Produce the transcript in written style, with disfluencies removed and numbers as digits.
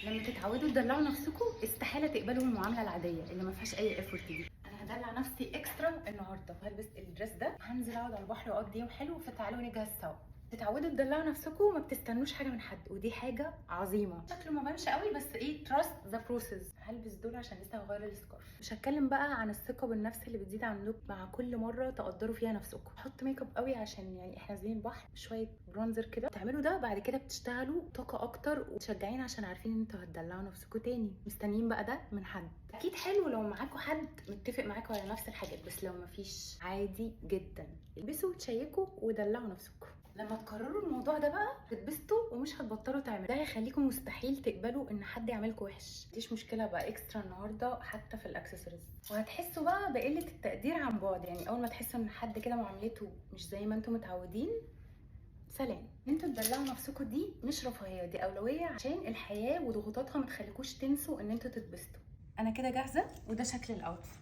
لما تتعودوا تدلعوا نفسكم استحاله تقبلوا المعامله العاديه اللي ما فيهاش اي ايفورت دي. انا هدلع نفسي اكسترا النهارده، هلبس الدريس ده، هنزل اقعد على البحر واقضي يوم حلو، فتعالوا نجهز سوا. تتعودوا تدلعوا نفسكم وما بتستنوش حاجه من حد، ودي حاجه عظيمه. شكله ما بانش قوي بس ايه، تراست ذا بروسيس. هلبس دول عشان لسه هغير السكارف. مش هتكلم بقى عن الثقه بالنفس اللي بتزيد عندكم مع كل مره تقدروا فيها نفسكم. حط ميك اب قوي عشان يعني احنا نازلين البحر، شويه برونزر كده. تعملوا ده بعد كده بتشتغلوا طاقه اكتر وتشجعين عشان عارفين ان انتوا هتدلعوا نفسكم تاني. مستنيين بقى ده من حد. اكيد حلو لو معاكم حد متفق معاكم على نفس الحاجات، بس لو مفيش عادي جدا. البسوا وتشيكوا ودلعوا نفسكم. لما تكرروا الموضوع ده بقى هتتبسطوا ومش هتبطلوا تعملوا. ده هيخليكم مستحيل تقبلوا ان حد يعملكم وحش. مفيش مشكله بقى اكسترا النهارده حتى في الاكسسوارز. وهتحسوا بقى بقله التقدير عن بعد. يعني اول ما تحسوا ان حد كده معاملته مش زي ما انتم متعودين، سلام. انتوا تدلعوا نفسكم دي مش رفاهيه، دي اولويه عشان الحياه وضغوطاتها ما تخليكوش تنسوا ان انتوا تتبسطوا. انا كده جاهزه وده شكل الاوتفيت.